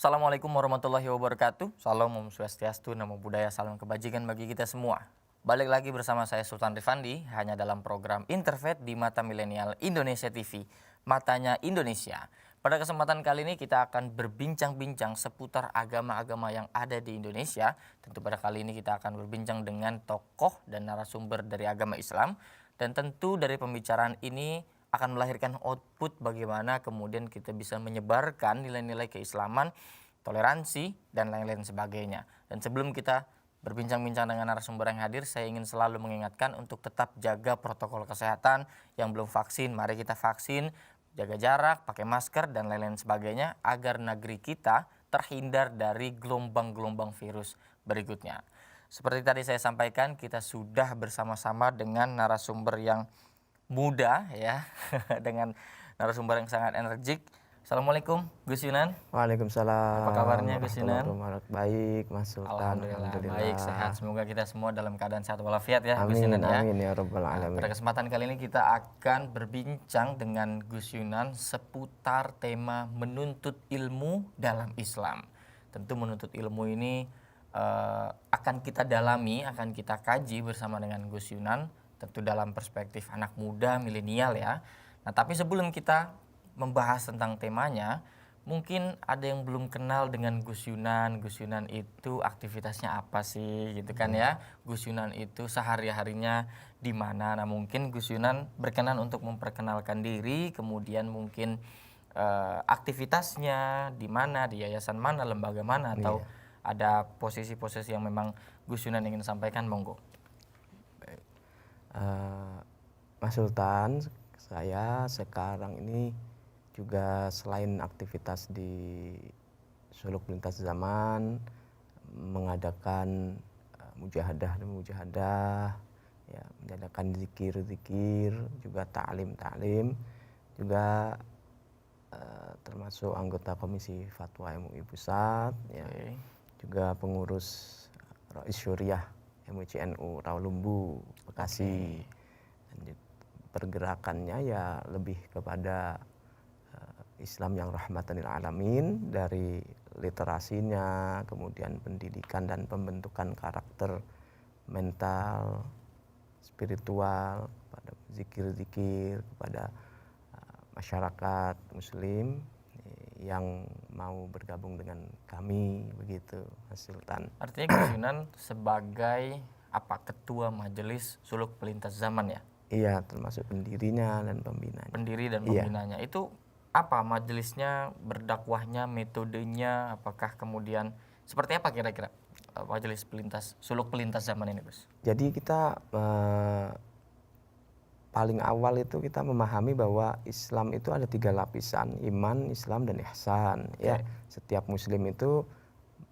Assalamualaikum warahmatullahi wabarakatuh. Salam Om Swastiastu, Namo Buddhaya, salam kebajikan bagi kita semua. Balik lagi bersama saya Sultan Rifandi, hanya dalam program Interfaith di Mata Milenial Indonesia TV, Matanya Indonesia. Pada kesempatan kali ini kita akan berbincang-bincang seputar agama-agama yang ada di Indonesia. Tentu pada kali ini kita akan berbincang dengan tokoh dan narasumber dari agama Islam. Dan tentu dari pembicaraan ini akan melahirkan output bagaimana kemudian kita bisa menyebarkan nilai-nilai keislaman, toleransi, dan lain-lain sebagainya. Dan sebelum kita berbincang-bincang dengan narasumber yang hadir, saya ingin selalu mengingatkan untuk tetap jaga protokol kesehatan. Yang belum vaksin, mari kita vaksin, jaga jarak, pakai masker, dan lain-lain sebagainya agar negeri kita terhindar dari gelombang-gelombang virus berikutnya. Seperti tadi saya sampaikan, kita sudah bersama-sama dengan narasumber yang muda ya, dengan narasumber yang sangat energik. Assalamualaikum Gus Yunan. Waalaikumsalam. Apa kabarnya Gus Yunan? Baik Mas Sultan. Alhamdulillah baik, sehat. Semoga kita semua dalam keadaan sehat walafiat ya Gus Amin, Yunan ya. amin ya rabbal alamin. Pada kesempatan kali ini kita akan berbincang dengan Gus Yunan seputar tema menuntut ilmu dalam Islam. Tentu menuntut ilmu ini akan kita dalami, akan kita kaji bersama dengan Gus Yunan, tentu dalam perspektif anak muda, milenial ya. Nah, tapi sebelum kita membahas tentang temanya, mungkin ada yang belum kenal dengan Gus Yunan. Gus Yunan itu aktivitasnya apa sih gitu kan ya. Gus Yunan itu sehari-harinya di mana. Nah, mungkin Gus Yunan berkenan untuk memperkenalkan diri, kemudian mungkin aktivitasnya di mana, di yayasan mana, lembaga mana, atau ada posisi-posisi yang memang Gus Yunan ingin sampaikan, monggo. Mas Sultan, saya sekarang ini juga selain aktivitas di Suluk Pelintas Zaman, mengadakan mujahadah dan mujahadah, ya, mengadakan zikir-zikir, juga ta'lim, juga termasuk anggota Komisi Fatwa MUI Pusat, ya, juga pengurus Rais Syuriah MUI-CNU Rawalumbu, Bekasi. Dan pergerakannya ya lebih kepada Islam yang rahmatan lil alamin, dari literasinya, kemudian pendidikan dan pembentukan karakter mental, spiritual, pada zikir-zikir kepada masyarakat muslim yang mau bergabung dengan kami, begitu Mas Sultan. Artinya Gus Yunan sebagai ketua Majelis Suluk Pelintas Zaman ya? Iya, termasuk pendirinya dan pembinanya. Pendiri dan pembinanya. Itu apa majelisnya, berdakwahnya, metodenya, apakah kemudian seperti apa kira-kira Majelis Suluk Pelintas Zaman ini, Gus? Jadi kita paling awal itu kita memahami bahwa Islam itu ada 3 lapisan, iman, Islam, dan ihsan. Ya, setiap muslim itu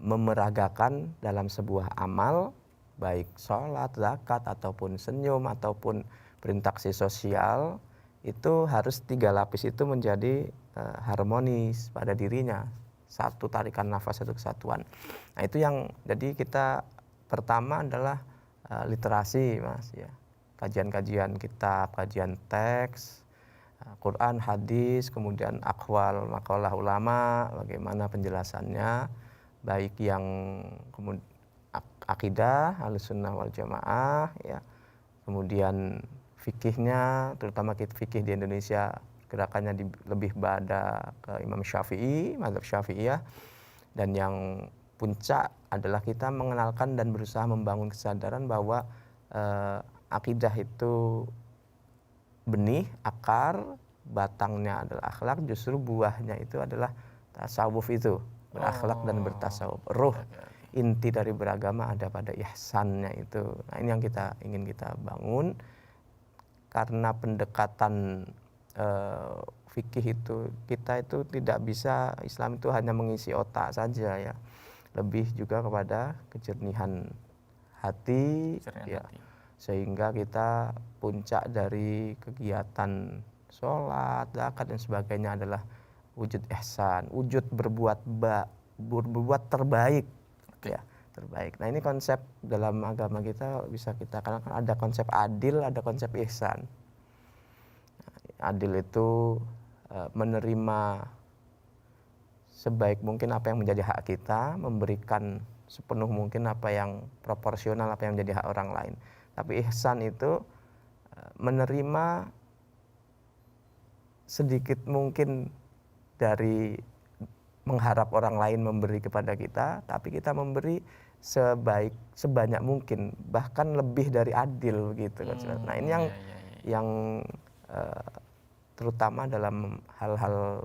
memeragakan dalam sebuah amal, baik sholat, zakat, ataupun senyum, ataupun berinteraksi sosial, itu harus 3 lapis itu menjadi harmonis pada dirinya. Satu tarikan nafas, satu kesatuan. Nah, itu yang jadi kita pertama adalah literasi, Mas, ya. Kajian-kajian kitab, kajian teks, Quran, hadis, kemudian akwal, makalah ulama, bagaimana penjelasannya, baik yang akidah, Ahlussunnah wal Jamaah, ya. Kemudian fikihnya, terutama fikih di Indonesia gerakannya lebih pada ke Imam Syafi'i, mazhab Syafi'iyah, dan yang puncak adalah kita mengenalkan dan berusaha membangun kesadaran bahwa akidah itu benih, akar, batangnya adalah akhlak, justru buahnya itu adalah tasawuf itu, berakhlak dan bertasawuf. Ruh inti dari beragama ada pada ihsannya itu. Nah, ini yang ingin kita bangun, karena pendekatan fikih itu, kita itu tidak bisa, Islam itu hanya mengisi otak saja ya, lebih juga kepada kejernihan hati, ya. Sehingga kita puncak dari kegiatan sholat, zakat, dan sebagainya adalah wujud ihsan, wujud berbuat terbaik, ya, terbaik. Nah, ini konsep dalam agama kita bisa kita kenalkan, ada konsep adil, ada konsep ihsan. Adil itu menerima sebaik mungkin apa yang menjadi hak kita, memberikan sepenuh mungkin apa yang proporsional apa yang menjadi hak orang lain. Tapi ihsan itu menerima sedikit mungkin dari mengharap orang lain memberi kepada kita, tapi kita memberi sebanyak mungkin, bahkan lebih dari adil gitu kan. Nah, ini yang terutama dalam hal-hal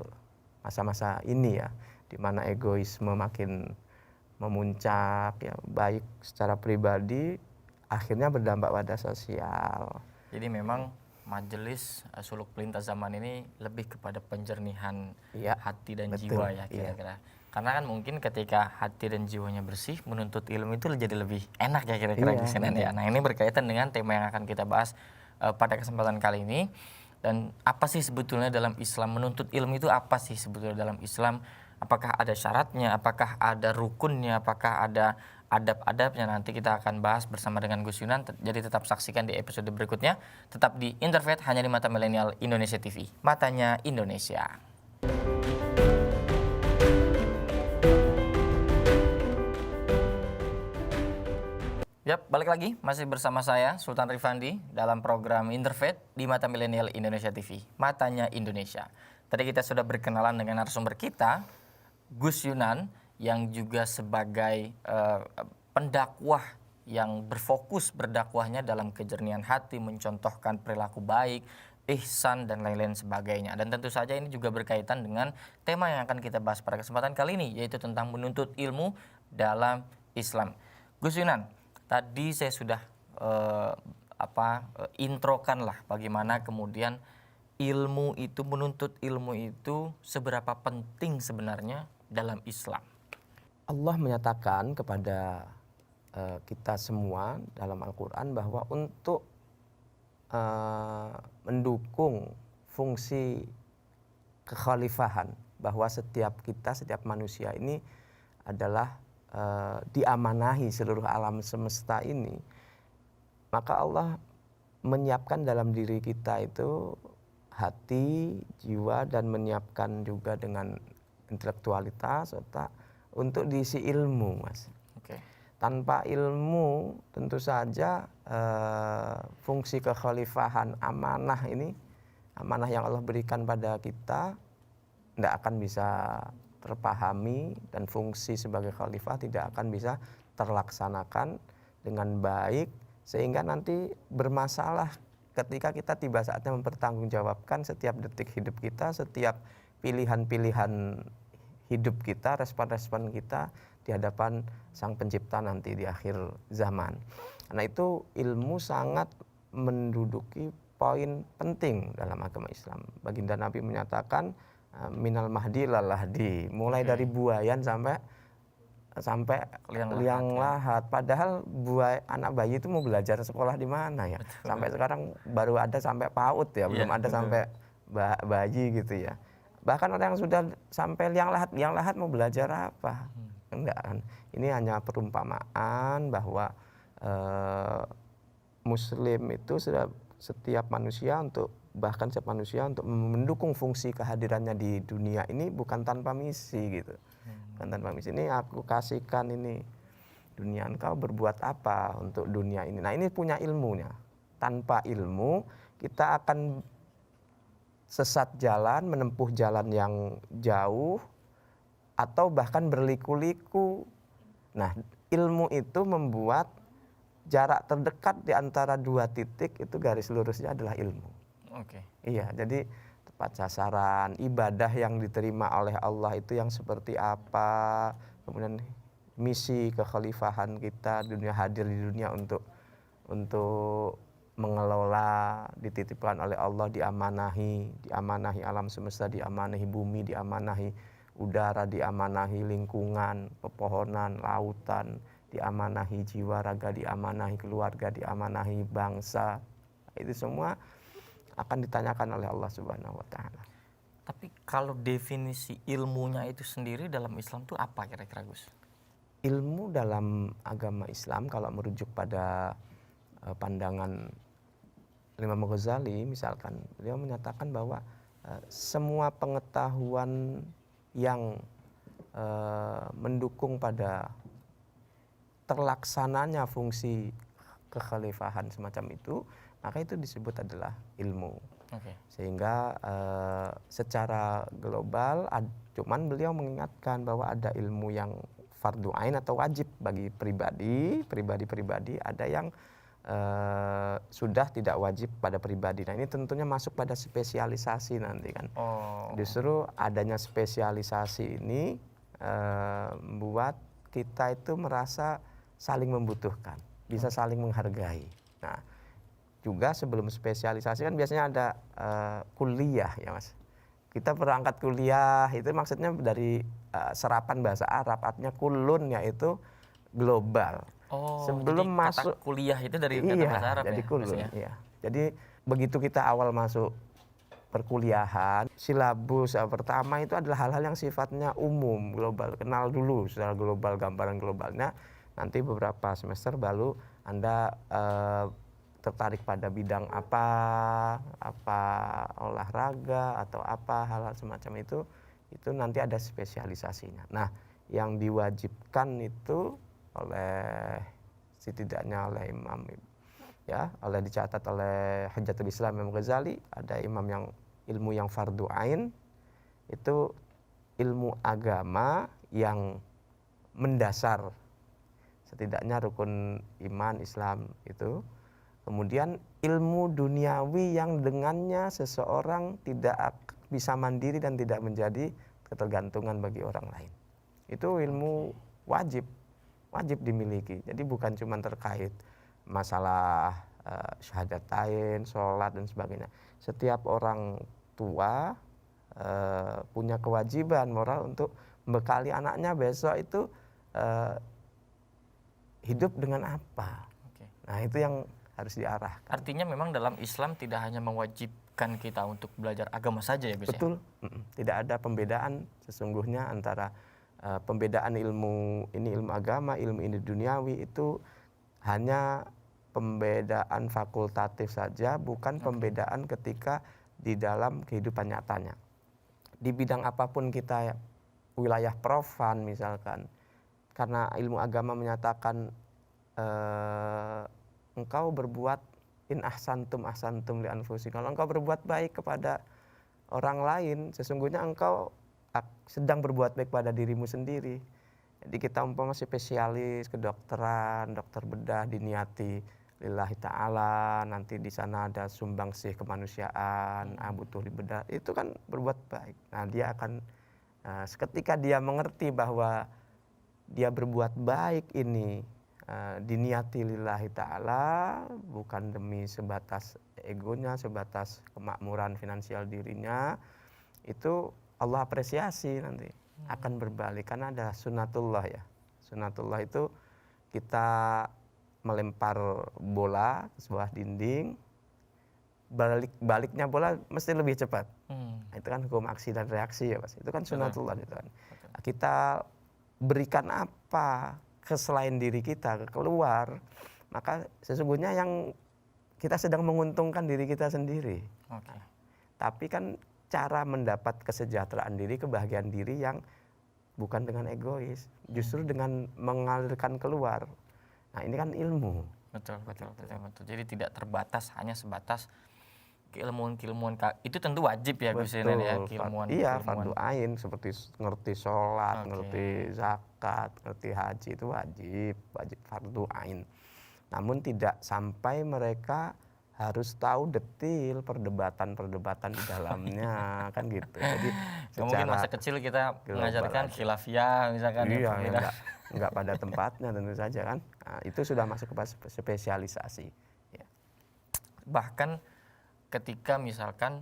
masa-masa ini ya, di mana egoisme makin memuncak ya, baik secara pribadi akhirnya berdampak pada sosial. Jadi memang majelis suluk pelintas zaman ini lebih kepada penjernihan hati dan jiwa ya kira-kira. Karena kan mungkin ketika hati dan jiwanya bersih, menuntut ilmu itu jadi lebih enak ya kira-kira Gus Yunan ya. Nah, ini berkaitan dengan tema yang akan kita bahas pada kesempatan kali ini. Dan apa sih sebetulnya dalam Islam, menuntut ilmu itu apa sih sebetulnya dalam Islam? Apakah ada syaratnya, apakah ada rukunnya, apakah ada adab-adabnya? Nanti kita akan bahas bersama dengan Gus Yunan. Jadi tetap saksikan di episode berikutnya. Tetap di Interfaith hanya di Mata Milenial Indonesia TV. Matanya Indonesia. Yap, balik lagi masih bersama saya Sultan Rifandi dalam program Interfaith di Mata Milenial Indonesia TV. Matanya Indonesia. Tadi kita sudah berkenalan dengan narasumber kita, Gus Yunan, yang juga sebagai pendakwah yang berfokus berdakwahnya dalam kejernihan hati, mencontohkan perilaku baik, ihsan dan lain-lain sebagainya. Dan tentu saja ini juga berkaitan dengan tema yang akan kita bahas pada kesempatan kali ini, yaitu tentang menuntut ilmu dalam Islam. Gus Yunan, tadi saya sudah introkan lah bagaimana kemudian menuntut ilmu itu seberapa penting sebenarnya dalam Islam. Allah menyatakan kepada kita semua dalam Al-Quran bahwa untuk mendukung fungsi kekhalifahan, bahwa setiap manusia ini adalah diamanahi seluruh alam semesta ini, maka Allah menyiapkan dalam diri kita itu hati, jiwa, dan menyiapkan juga dengan intelektualitas otak untuk diisi ilmu, Mas. Okay. Tanpa ilmu tentu saja fungsi kekhalifahan, amanah yang Allah berikan pada kita tidak akan bisa terpahami, dan fungsi sebagai khalifah tidak akan bisa terlaksanakan dengan baik, sehingga nanti bermasalah ketika kita tiba saatnya mempertanggungjawabkan setiap detik hidup kita, setiap pilihan-pilihan hidup kita, respon-respon kita di hadapan Sang Pencipta nanti di akhir zaman. Karena itu ilmu sangat menduduki poin penting dalam agama Islam. Baginda Nabi menyatakan minal mahdi ilal lahdi, mulai dari buayan sampai liang lahat. Padahal anak bayi itu mau belajar sekolah di mana ya? Betul. Sampai sekarang baru ada sampai PAUD ya, belum ada sampai bayi gitu ya. Bahkan orang yang sudah sampai liang lahat mau belajar apa? Enggak kan? Ini hanya perumpamaan bahwa Muslim itu setiap manusia untuk mendukung fungsi kehadirannya di dunia ini bukan tanpa misi gitu. Bukan tanpa misi. Ini aku kasihkan ini dunia, engkau berbuat apa untuk dunia ini. Nah, ini punya ilmunya. Tanpa ilmu kita akan sesat jalan, menempuh jalan yang jauh, atau bahkan berliku-liku. Nah, ilmu itu membuat jarak terdekat di antara dua titik itu garis lurusnya adalah ilmu. Oke. Iya, jadi tepat sasaran, ibadah yang diterima oleh Allah itu yang seperti apa, kemudian misi kekhalifahan kita, dunia hadir di dunia untuk mengelola, dititipkan oleh Allah, diamanahi alam semesta, diamanahi bumi, diamanahi udara, diamanahi lingkungan, pepohonan, lautan, diamanahi jiwa raga, diamanahi keluarga, diamanahi bangsa. Itu semua akan ditanyakan oleh Allah Subhanahu wa taala. Tapi kalau definisi ilmunya itu sendiri dalam Islam itu apa kira-kira, Gus? Ilmu dalam agama Islam kalau merujuk pada pandangan Imam Ghazali misalkan, beliau menyatakan bahwa semua pengetahuan yang mendukung pada terlaksananya fungsi kekhalifahan semacam itu, maka itu disebut adalah ilmu. Oke. Sehingga secara global, cuman beliau mengingatkan bahwa ada ilmu yang fardu ain atau wajib bagi pribadi, ada yang sudah tidak wajib pada pribadi. Nah ini tentunya masuk pada spesialisasi nanti kan. Oh. Justru adanya spesialisasi ini membuat kita itu merasa saling membutuhkan, bisa saling menghargai. Nah juga sebelum spesialisasi kan biasanya ada kuliah ya Mas. Kita berangkat kuliah itu maksudnya dari serapan bahasa Arab, artinya kulun yaitu global. Oh, Sebelum jadi masuk kata kuliah itu dari kata bahasa Arab jadi ya? kulun, Mas, ya? iya. Jadi begitu kita awal masuk perkuliahan, silabus pertama itu adalah hal-hal yang sifatnya umum, global. Kenal dulu secara global, gambaran globalnya. Nanti beberapa semester baru Anda tertarik pada bidang apa olahraga atau apa hal-hal semacam itu nanti ada spesialisasinya. Nah, yang diwajibkan itu oleh setidaknya oleh imam ya, dicatat oleh Hujjatul Islam Imam Ghazali, ada imam yang ilmu yang fardu ain itu ilmu agama yang mendasar setidaknya rukun iman Islam itu. Kemudian ilmu duniawi yang dengannya seseorang tidak bisa mandiri dan tidak menjadi ketergantungan bagi orang lain. Itu ilmu wajib dimiliki. Jadi bukan cuma terkait masalah syahadatain, sholat dan sebagainya. Setiap orang tua punya kewajiban moral untuk membekali anaknya besok itu hidup dengan apa. Oke. Nah itu yang harus diarahkan. Artinya memang dalam Islam tidak hanya mewajibkan kita untuk belajar agama saja ya Gus? Betul. Tidak ada pembedaan sesungguhnya antara pembedaan ilmu ini ilmu agama, ilmu ini duniawi itu hanya pembedaan fakultatif saja, bukan pembedaan ketika di dalam kehidupan nyatanya. Di bidang apapun kita wilayah profan misalkan, karena ilmu agama menyatakan engkau berbuat in ahsantum li anfusikum. Kalau engkau berbuat baik kepada orang lain, sesungguhnya engkau sedang berbuat baik pada dirimu sendiri. Jadi kita umpama spesialis kedokteran, dokter bedah diniati lillahi ta'ala, nanti di sana ada sumbangsih kemanusiaan, butuh dibedah, itu kan berbuat baik. Nah dia akan seketika dia mengerti bahwa dia berbuat baik ini diniati lillahi ta'ala, bukan demi sebatas egonya, sebatas kemakmuran finansial dirinya, itu Allah apresiasi nanti, akan berbalik. Karena ada sunatullah ya. Sunatullah itu kita melempar bola ke sebuah dinding, baliknya bola mesti lebih cepat. Itu kan hukum aksi dan reaksi ya Mas. Itu kan sunatullah itu kan. Kita berikan apa ke selain diri kita, keluar, maka sesungguhnya yang kita sedang menguntungkan diri kita sendiri. Oke. Tapi kan cara mendapat kesejahteraan diri, kebahagiaan diri yang bukan dengan egois, justru dengan mengalirkan keluar. Nah ini kan ilmu. Betul. Jadi tidak terbatas hanya sebatas keilmuan itu tentu wajib ya Gus ya, keilmuan. Iya, fardu ain seperti ngerti sholat, ngerti zakat, ngerti haji itu wajib fardu ain. Namun tidak sampai mereka harus tahu detil perdebatan di dalamnya kan gitu. Jadi mungkin masa kecil kita mengajarkan khilafiyah misalkan. Iya, enggak pada tempatnya tentu saja kan. Nah, itu sudah masuk ke spesialisasi. Ya. Bahkan ketika misalkan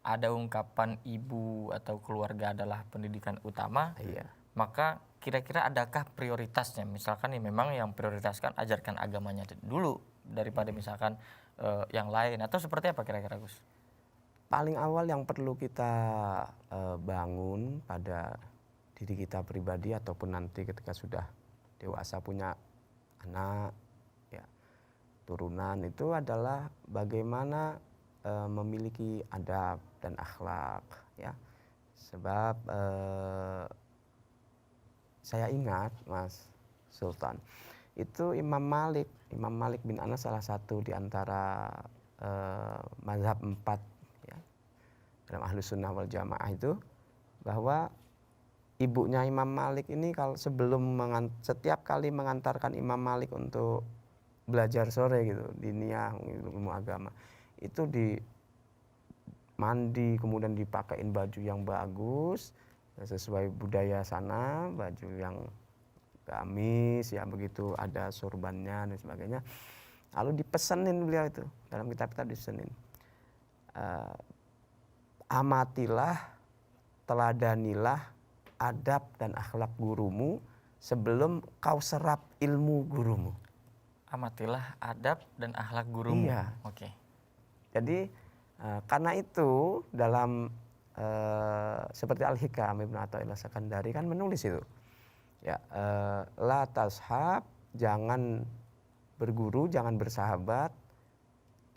ada ungkapan ibu atau keluarga adalah pendidikan utama, maka kira-kira adakah prioritasnya? Misalkan ya memang yang prioritaskan ajarkan agamanya dulu daripada misalkan yang lain, atau seperti apa kira-kira Gus? Paling awal yang perlu kita bangun pada diri kita pribadi ataupun nanti ketika sudah dewasa punya anak ya, turunan, itu adalah bagaimana memiliki adab dan akhlak ya. Sebab saya ingat Mas Sultan, itu Imam Malik bin Anas salah satu di antara mazhab 4 ya, dalam Ahlus Sunnah wal Jamaah itu, bahwa ibunya Imam Malik ini kalau setiap kali mengantarkan Imam Malik untuk belajar sore gitu, diniyah ilmu agama, itu mandi kemudian dipakein baju yang bagus sesuai budaya sana, baju yang gamis ya begitu, ada sorbannya dan sebagainya. Lalu dipesenin beliau itu, dalam kitab-kitab dipesenin, amatilah, teladanilah adab dan akhlak gurumu sebelum kau serap ilmu gurumu. Amatilah adab dan akhlak gurumu. Iya. Oke. Jadi karena itu dalam seperti Al-Hikam Ibnu Athaillah Sakandari kan menulis itu. Ya, la tashab, jangan berguru, jangan bersahabat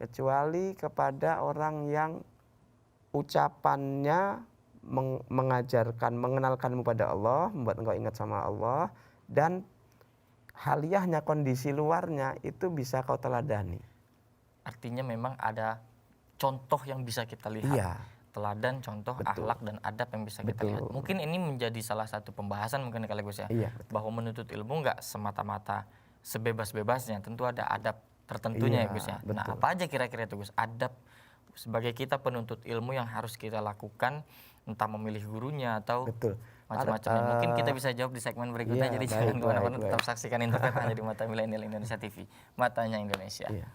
kecuali kepada orang yang ucapannya mengajarkan, mengenalkanmu pada Allah, membuat engkau ingat sama Allah, dan haliyahnya, kondisi luarnya itu bisa kau teladani. Artinya memang ada contoh yang bisa kita lihat. Iya. Teladan, contoh, Betul. akhlak dan adab yang bisa kita Betul. lihat. Mungkin ini menjadi salah satu pembahasan mungkin kali Gus ya. Iya, betul. Bahwa menuntut ilmu nggak semata-mata sebebas-bebasnya, tentu ada adab tertentunya Iya, ya Gus ya. betul. Nah, apa aja kira-kira itu Gus? Adab sebagai kita penuntut ilmu yang harus kita lakukan, entah memilih gurunya atau Betul. macam-macamnya. Mungkin kita bisa jawab di segmen berikutnya. Iya, jadi baik, jangan kemana-mana, baik, tetap baik. saksikan Internet hanya di Mata Milenial Indonesia TV. Matanya Indonesia. Iya.